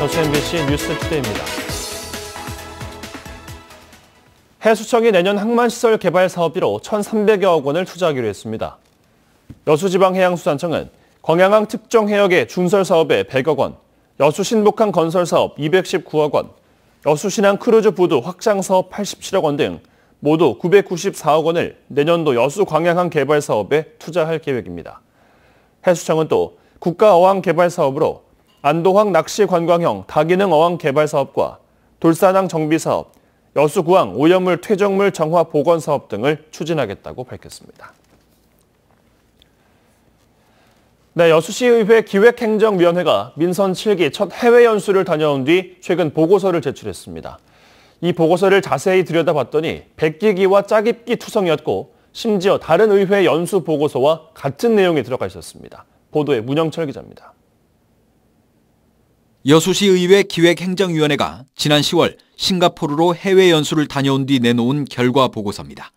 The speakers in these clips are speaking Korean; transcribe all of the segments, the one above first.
여수 MBC 뉴스투데이입니다. 해수청이 내년 항만시설 개발 사업비로 1,300여억 원을 투자하기로 했습니다. 여수지방해양수산청은 광양항 특정해역의 준설 사업에 100억 원, 여수신복항 건설 사업 219억 원, 여수신항 크루즈 부두 확장 사업 87억 원 등 모두 994억 원을 내년도 여수 광양항 개발 사업에 투자할 계획입니다. 해수청은 또 국가어항 개발 사업으로 안도항 낚시관광형 다기능 어항 개발 사업과 돌산항 정비 사업, 여수구항 오염물 퇴적물 정화 보건 사업 등을 추진하겠다고 밝혔습니다. 네, 여수시의회 기획행정위원회가 민선 7기 첫 해외 연수를 다녀온 뒤 최근 보고서를 제출했습니다. 이 보고서를 자세히 들여다봤더니 백기기와 짜깁기 투성이었고 심지어 다른 의회 연수 보고서와 같은 내용이 들어가 있었습니다. 보도에 문영철 기자입니다. 여수시의회 기획행정위원회가 지난 10월 싱가포르로 해외 연수를 다녀온 뒤 내놓은 결과 보고서입니다.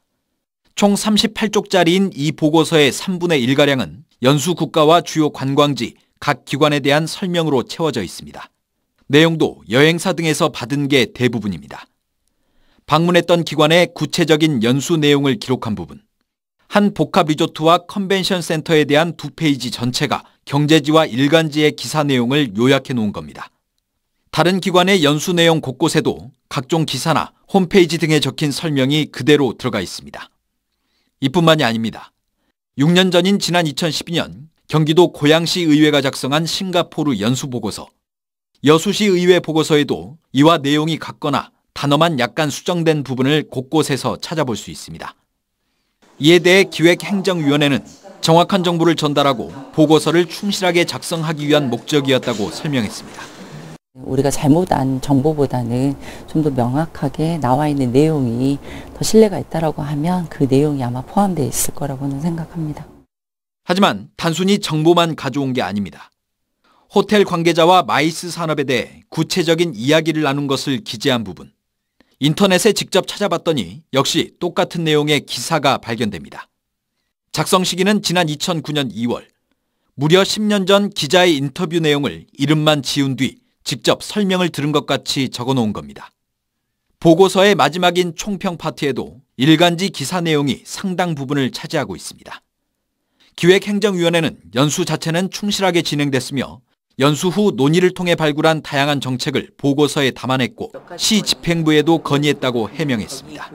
총 38쪽짜리인 이 보고서의 3분의 1가량은 연수 국가와 주요 관광지, 각 기관에 대한 설명으로 채워져 있습니다. 내용도 여행사 등에서 받은 게 대부분입니다. 방문했던 기관의 구체적인 연수 내용을 기록한 부분, 한 복합 리조트와 컨벤션 센터에 대한 2페이지 전체가 경제지와 일간지의 기사 내용을 요약해 놓은 겁니다. 다른 기관의 연수 내용 곳곳에도 각종 기사나 홈페이지 등에 적힌 설명이 그대로 들어가 있습니다. 이뿐만이 아닙니다. 6년 전인 지난 2012년 경기도 고양시 의회가 작성한 싱가포르 연수 보고서, 여수시 의회 보고서에도 이와 내용이 같거나 단어만 약간 수정된 부분을 곳곳에서 찾아볼 수 있습니다. 이에 대해 기획행정위원회는 정확한 정보를 전달하고 보고서를 충실하게 작성하기 위한 목적이었다고 설명했습니다. 우리가 잘못 안 정보보다는 좀 더 명확하게 나와 있는 내용이 더 신뢰가 있다라고 하면 그 내용이 아마 포함되어 있을 거라고는 생각합니다. 하지만 단순히 정보만 가져온 게 아닙니다. 호텔 관계자와 마이스 산업에 대해 구체적인 이야기를 나눈 것을 기재한 부분, 인터넷에 직접 찾아봤더니 역시 똑같은 내용의 기사가 발견됩니다. 작성 시기는 지난 2009년 2월. 무려 10년 전 기자의 인터뷰 내용을 이름만 지운 뒤 직접 설명을 들은 것 같이 적어놓은 겁니다. 보고서의 마지막인 총평 파트에도 일간지 기사 내용이 상당 부분을 차지하고 있습니다. 기획행정위원회는 연수 자체는 충실하게 진행됐으며 연수 후 논의를 통해 발굴한 다양한 정책을 보고서에 담아냈고 시 집행부에도 건의했다고 해명했습니다.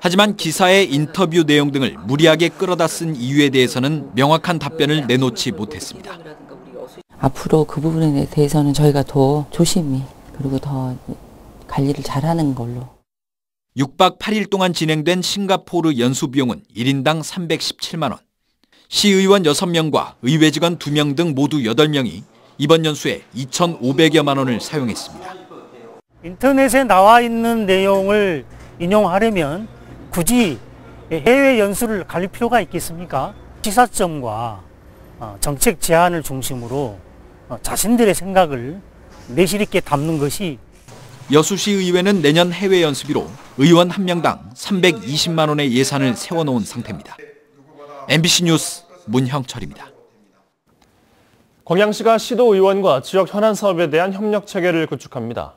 하지만 기사의 인터뷰 내용 등을 무리하게 끌어다 쓴 이유에 대해서는 명확한 답변을 내놓지 못했습니다. 앞으로 그 부분에 대해서는 저희가 더 조심히 그리고 더 관리를 잘하는 걸로. 6박 8일 동안 진행된 싱가포르 연수 비용은 1인당 317만 원. 시의원 6명과 의회 직원 2명 등 모두 8명이 이번 연수에 2,500여만 원을 사용했습니다. 인터넷에 나와 있는 내용을 인용하려면 굳이 해외 연수를 갈 필요가 있겠습니까? 시사점과 정책 제안을 중심으로 자신들의 생각을 내실 있게 담는 것이. 여수시의회는 내년 해외 연수비로 의원 1명당 320만 원의 예산을 세워놓은 상태입니다. MBC 뉴스 문형철입니다. 광양시가 시도의원과 지역 현안 사업에 대한 협력 체계를 구축합니다.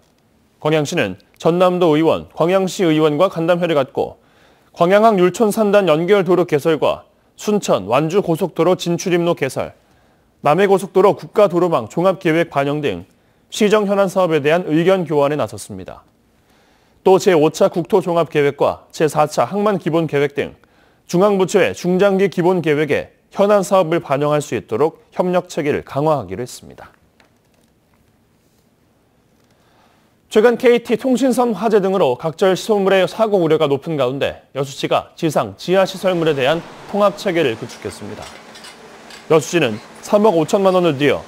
광양시는 전남도 의원, 광양시 의원과 간담회를 갖고 광양항 율촌 산단 연결 도로 개설과 순천, 완주 고속도로 진출입로 개설, 남해고속도로 국가도로망 종합계획 반영 등 시정 현안 사업에 대한 의견 교환에 나섰습니다. 또 제5차 국토종합계획과 제4차 항만기본계획 등 중앙부처의 중장기 기본계획에 현안 사업을 반영할 수 있도록 협력 체계를 강화하기로 했습니다. 최근 KT 통신선 화재 등으로 각절 시설물의 사고 우려가 높은 가운데 여수시가 지상 지하시설물에 대한 통합체계를 구축했습니다. 여수시는 3억 5천만 원을 들여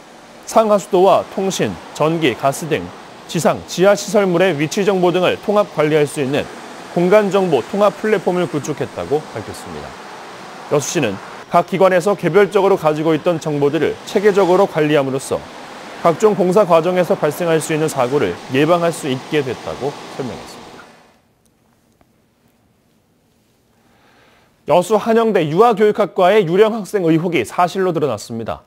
상하수도와 통신, 전기, 가스 등 지상 지하시설물의 위치 정보 등을 통합 관리할 수 있는 공간정보 통합 플랫폼을 구축했다고 밝혔습니다. 여수시는 각 기관에서 개별적으로 가지고 있던 정보들을 체계적으로 관리함으로써 각종 공사 과정에서 발생할 수 있는 사고를 예방할 수 있게 됐다고 설명했습니다. 여수 한영대 유아교육학과의 유령 학생 의혹이 사실로 드러났습니다.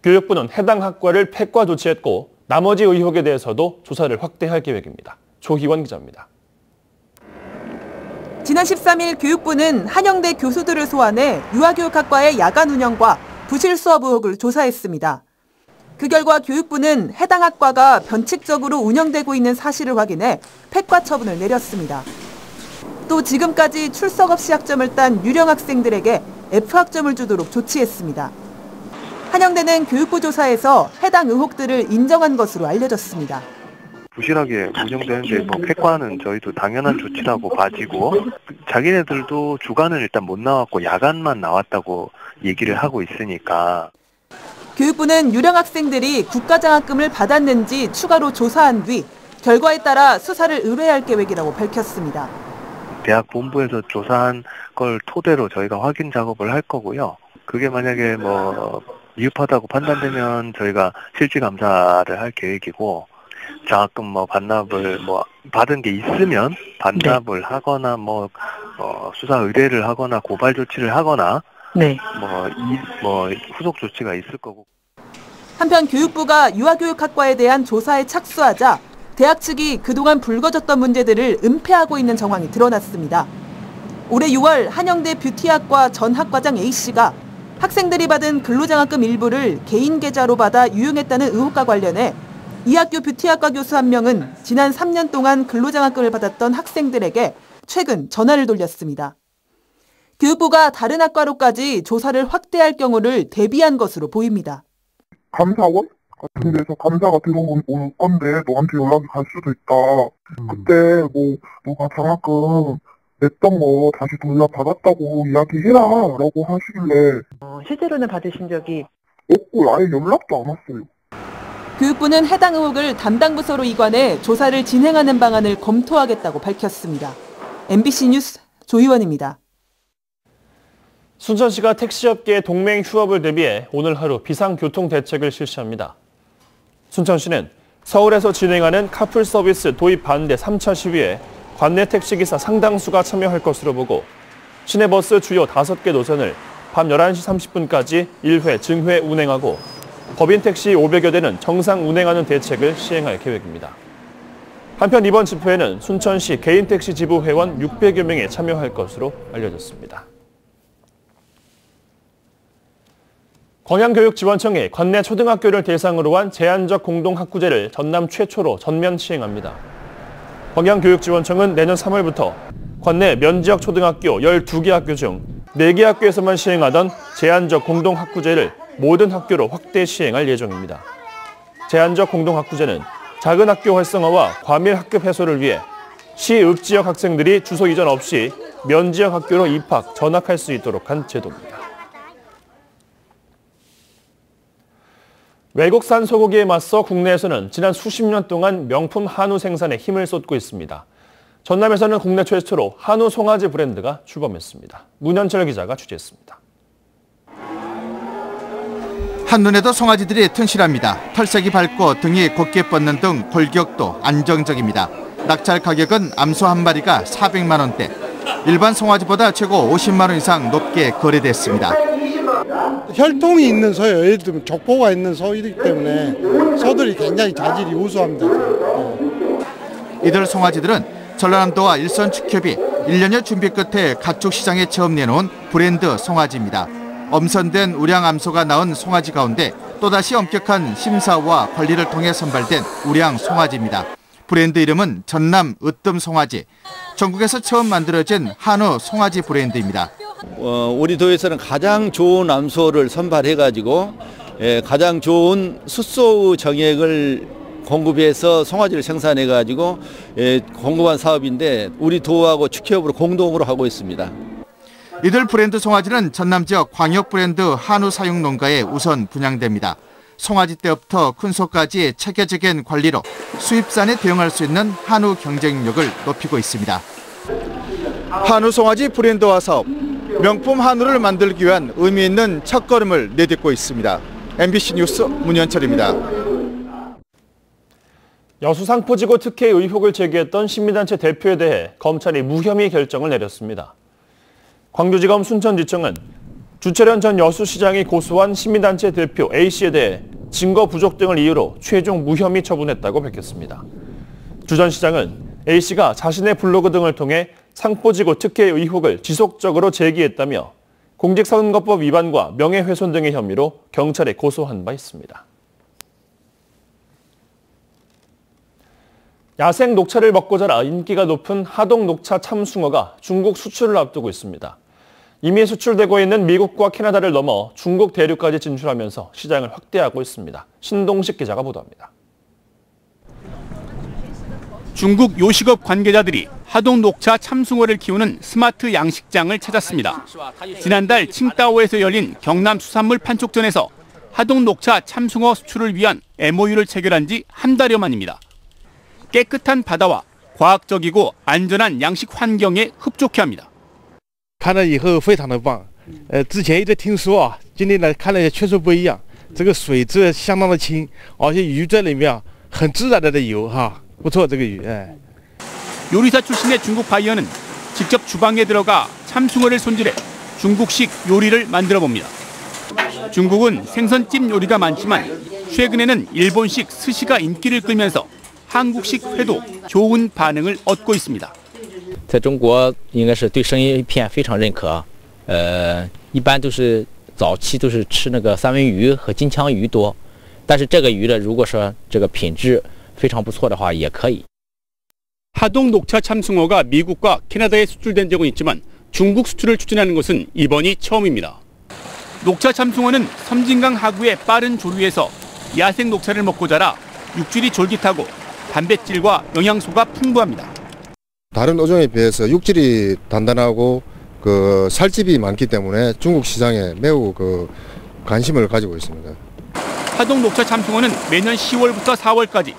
교육부는 해당 학과를 폐과 조치했고 나머지 의혹에 대해서도 조사를 확대할 계획입니다. 조희원 기자입니다. 지난 13일 교육부는 한영대 교수들을 소환해 유아교육학과의 야간 운영과 부실 수업 의혹을 조사했습니다. 그 결과 교육부는 해당 학과가 변칙적으로 운영되고 있는 사실을 확인해 폐과 처분을 내렸습니다. 또 지금까지 출석 없이 학점을 딴 유령 학생들에게 F학점을 주도록 조치했습니다. 한영대는 교육부 조사에서 해당 의혹들을 인정한 것으로 알려졌습니다. 부실하게 운영되는데 뭐 폐과는 저희도 당연한 조치라고 봐지고 자기네들도 주간은 일단 못 나왔고 야간만 나왔다고 얘기를 하고 있으니까. 교육부는 유령 학생들이 국가장학금을 받았는지 추가로 조사한 뒤 결과에 따라 수사를 의뢰할 계획이라고 밝혔습니다. 대학 본부에서 조사한 걸 토대로 저희가 확인 작업을 할 거고요. 그게 만약에 뭐 미흡하다고 판단되면 저희가 실질 감사를 할 계획이고 장학금 뭐 반납을 뭐 받은 게 있으면 반납을 하거나 뭐 수사 의뢰를 하거나 고발 조치를 하거나 뭐 후속 조치가 있을 거고. 한편 교육부가 유아교육학과에 대한 조사에 착수하자 대학 측이 그동안 불거졌던 문제들을 은폐하고 있는 정황이 드러났습니다. 올해 6월 한영대 뷰티학과 전 학과장 A씨가 학생들이 받은 근로장학금 일부를 개인 계좌로 받아 유용했다는 의혹과 관련해 이 학교 뷰티학과 교수 한 명은 지난 3년 동안 근로장학금을 받았던 학생들에게 최근 전화를 돌렸습니다. 교육부가 다른 학과로까지 조사를 확대할 경우를 대비한 것으로 보입니다. 감사원 같은 데서 감사가 들어올 건데 너한테 연락이 갈 수도 있다. 그때 뭐 너가 장학금 냈던 거 다시 돌려받았다고 이야기해라 라고 하시길래 실제로는 받으신 적이 없고 아예 연락도 안 왔어요. 교육부는 해당 의혹을 담당 부서로 이관해 조사를 진행하는 방안을 검토하겠다고 밝혔습니다. MBC 뉴스 조희원입니다. 순천시가 택시업계의 동맹 휴업을 대비해 오늘 하루 비상교통 대책을 실시합니다. 순천시는 서울에서 진행하는 카풀 서비스 도입 반대 3차 시위에 관내 택시기사 상당수가 참여할 것으로 보고 시내버스 주요 5개 노선을 밤 11시 30분까지 1회 증회 운행하고 법인 택시 500여 대는 정상 운행하는 대책을 시행할 계획입니다. 한편 이번 집회에는 순천시 개인 택시 지부 회원 600여 명이 참여할 것으로 알려졌습니다. 광양교육지원청이 관내 초등학교를 대상으로 한 제한적 공동학구제를 전남 최초로 전면 시행합니다. 광양교육지원청은 내년 3월부터 관내 면지역 초등학교 12개 학교 중 4개 학교에서만 시행하던 제한적 공동학구제를 모든 학교로 확대 시행할 예정입니다. 제한적 공동학구제는 작은 학교 활성화와 과밀 학급 해소를 위해 시읍지역 학생들이 주소 이전 없이 면지역 학교로 입학, 전학할 수 있도록 한 제도입니다. 외국산 소고기에 맞서 국내에서는 지난 수십 년 동안 명품 한우 생산에 힘을 쏟고 있습니다. 전남에서는 국내 최초로 한우 송아지 브랜드가 출범했습니다. 문현철 기자가 취재했습니다. 한눈에도 송아지들이 튼실합니다. 털색이 밝고 등이 곧게 뻗는 등 골격도 안정적입니다. 낙찰 가격은 암소 한 마리가 400만 원대, 일반 송아지보다 최고 50만 원 이상 높게 거래됐습니다. 혈통이 있는 소예요. 예를 들면 족보가 있는 소이기 때문에 소들이 굉장히 자질이 우수합니다. 이들 송아지들은 전라남도와 일선 축협이 1년여 준비 끝에 가축 시장에 처음 내놓은 브랜드 송아지입니다. 엄선된 우량 암소가 낳은 송아지 가운데 또다시 엄격한 심사와 관리를 통해 선발된 우량 송아지입니다. 브랜드 이름은 전남 으뜸 송아지. 전국에서 처음 만들어진 한우 송아지 브랜드입니다. 우리 도에서는 가장 좋은 암소를 선발해가지고 가장 좋은 숫소 정액을 공급해서 송아지를 생산해가지고 공급한 사업인데 우리 도하고 축협으로 공동으로 하고 있습니다. 이들 브랜드 송아지는 전남 지역 광역 브랜드 한우 사육 농가에 우선 분양됩니다. 송아지 때부터 큰 소까지 체계적인 관리로 수입산에 대응할 수 있는 한우 경쟁력을 높이고 있습니다. 한우 송아지 브랜드화 사업, 명품 한우를 만들기 위한 의미 있는 첫걸음을 내딛고 있습니다. MBC 뉴스 문현철입니다. 여수상포지구 특혜 의혹을 제기했던 시민단체 대표에 대해 검찰이 무혐의 결정을 내렸습니다. 광주지검 순천지청은 주철현 전 여수시장이 고소한 시민단체 대표 A씨에 대해 증거 부족 등을 이유로 최종 무혐의 처분했다고 밝혔습니다. 주 전 시장은 A씨가 자신의 블로그 등을 통해 상포지구 특혜 의혹을 지속적으로 제기했다며 공직선거법 위반과 명예훼손 등의 혐의로 경찰에 고소한 바 있습니다. 야생 녹차를 먹고 자라 인기가 높은 하동 녹차 참숭어가 중국 수출을 앞두고 있습니다. 이미 수출되고 있는 미국과 캐나다를 넘어 중국 대륙까지 진출하면서 시장을 확대하고 있습니다. 신동식 기자가 보도합니다. 중국 요식업 관계자들이 하동 녹차 참숭어를 키우는 스마트 양식장을 찾았습니다. 지난달 칭다오에서 열린 경남 수산물 판촉전에서 하동 녹차 참숭어 수출을 위한 MOU를 체결한 지 한 달여 만입니다. 깨끗한 바다와 과학적이고 안전한 양식 환경에 흡족해 합니다. 看了以后非常的棒，之前一直听说啊，今天呢看了确实不一样，这个水质相当的清，而且鱼在里面很自然的游哈，不错这个鱼。 요리사 출신의 중국 바이어는 직접 주방에 들어가 참숭어를 손질해 중국식 요리를 만들어 봅니다. 중국은 생선찜 요리가 많지만 최근에는 일본식 스시가 인기를 끌면서 한국식 회도 좋은 반응을 얻고 있습니다. 在中国应该是对生鱼片非常认可，一般都是早期都是吃那个三文鱼和金枪鱼多，但是这个鱼的如果说这个品质非常不错的话也可以。 하동 녹차 참숭어가 미국과 캐나다에 수출된 적은 있지만 중국 수출을 추진하는 것은 이번이 처음입니다. 녹차 참숭어는 섬진강 하구의 빠른 조류에서 야생 녹차를 먹고 자라 육질이 졸깃하고 단백질과 영양소가 풍부합니다. 다른 어종에 비해서 육질이 단단하고 살집이 많기 때문에 중국 시장에 매우 관심을 가지고 있습니다. 하동 녹차 참숭어는 매년 10월부터 4월까지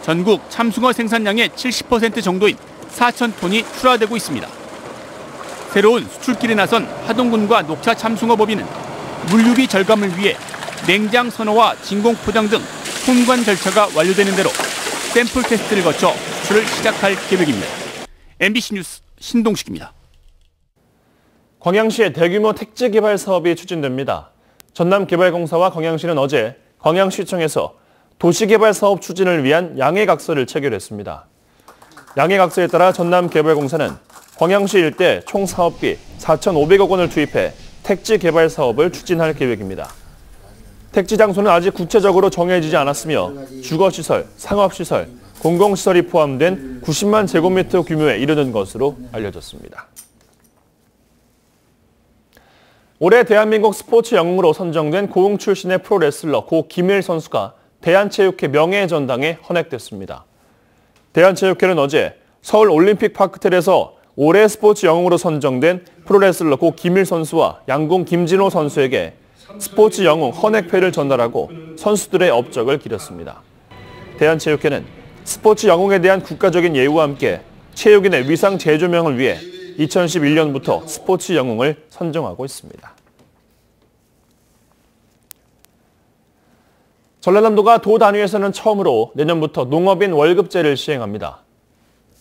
전국 참숭어 생산량의 70% 정도인 4,000톤이 출하되고 있습니다. 새로운 수출길에 나선 하동군과 녹차 참숭어법인은 물류비 절감을 위해 냉장 선호와 진공 포장 등 통관 절차가 완료되는 대로 샘플 테스트를 거쳐 수출을 시작할 계획입니다. MBC 뉴스 신동식입니다. 광양시의 대규모 택지 개발 사업이 추진됩니다. 전남개발공사와 광양시는 어제 광양시청에서 도시개발 사업 추진을 위한 양해각서를 체결했습니다. 양해각서에 따라 전남개발공사는 광양시 일대 총 사업비 4,500억 원을 투입해 택지 개발 사업을 추진할 계획입니다. 택지 장소는 아직 구체적으로 정해지지 않았으며 주거시설, 상업시설, 공공시설이 포함된 90만 제곱미터 규모에 이르는 것으로 알려졌습니다. 올해 대한민국 스포츠 영웅으로 선정된 고흥 출신의 프로레슬러 고 김일 선수가 대한체육회 명예전당에 헌액됐습니다. 대한체육회는 어제 서울 올림픽파크텔에서 올해 스포츠 영웅으로 선정된 프로레슬러 고 김일 선수와 양궁 김진호 선수에게 스포츠 영웅 헌액패를 전달하고 선수들의 업적을 기렸습니다. 대한체육회는 스포츠 영웅에 대한 국가적인 예우와 함께 체육인의 위상 재조명을 위해 2011년부터 스포츠 영웅을 선정하고 있습니다. 전라남도가 도 단위에서는 처음으로 내년부터 농업인 월급제를 시행합니다.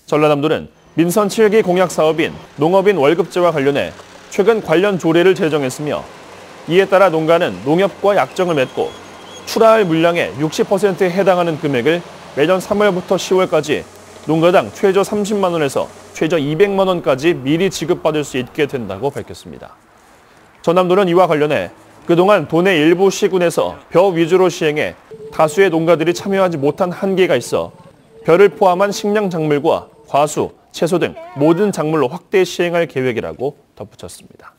전라남도는 민선 7기 공약 사업인 농업인 월급제와 관련해 최근 관련 조례를 제정했으며 이에 따라 농가는 농협과 약정을 맺고 출하할 물량의 60%에 해당하는 금액을 매년 3월부터 10월까지 농가당 최저 30만 원에서 최저 200만 원까지 미리 지급받을 수 있게 된다고 밝혔습니다. 전남도는 이와 관련해 그동안 도내 일부 시군에서 벼 위주로 시행해 다수의 농가들이 참여하지 못한 한계가 있어 벼를 포함한 식량 작물과 과수, 채소 등 모든 작물로 확대 시행할 계획이라고 덧붙였습니다.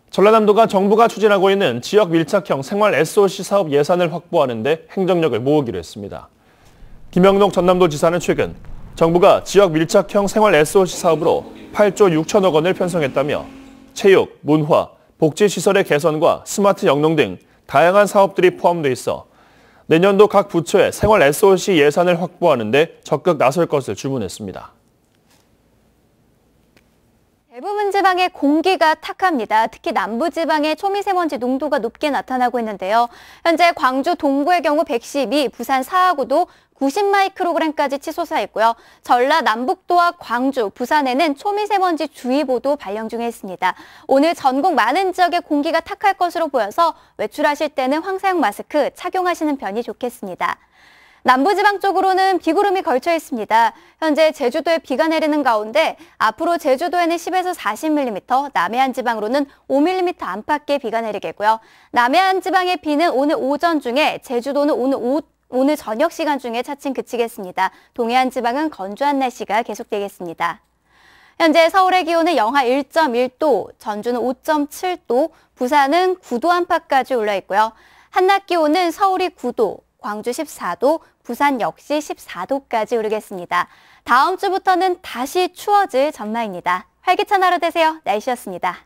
전라남도가 정부가 추진하고 있는 지역 밀착형 생활 SOC 사업 예산을 확보하는 데 행정력을 모으기로 했습니다. 김영록 전남도지사는 최근 정부가 지역 밀착형 생활 SOC 사업으로 8조 6천억 원을 편성했다며 체육, 문화, 복지시설의 개선과 스마트 영농 등 다양한 사업들이 포함돼 있어 내년도 각 부처의 생활 SOC 예산을 확보하는 데 적극 나설 것을 주문했습니다. 대부분 지방의 공기가 탁합니다. 특히 남부지방의 초미세먼지 농도가 높게 나타나고 있는데요. 현재 광주 동구의 경우 112, 부산 사하구도 90마이크로그램까지 치솟아 있고요. 전라 남북도와 광주, 부산에는 초미세먼지 주의보도 발령 중에 있습니다. 오늘 전국 많은 지역의 공기가 탁할 것으로 보여서 외출하실 때는 황사용 마스크 착용하시는 편이 좋겠습니다. 남부지방 쪽으로는 비구름이 걸쳐 있습니다. 현재 제주도에 비가 내리는 가운데 앞으로 제주도에는 10에서 40mm, 남해안 지방으로는 5mm 안팎의 비가 내리겠고요. 남해안 지방의 비는 오늘 오전 중에, 제주도는 오늘 저녁 시간 중에 차츰 그치겠습니다. 동해안 지방은 건조한 날씨가 계속되겠습니다. 현재 서울의 기온은 영하 1.1도, 전주는 5.7도, 부산은 9도 안팎까지 올라 있고요. 한낮 기온은 서울이 9도, 광주 14도, 부산 역시 14도까지 오르겠습니다. 다음 주부터는 다시 추워질 전망입니다. 활기찬 하루 되세요. 날씨였습니다.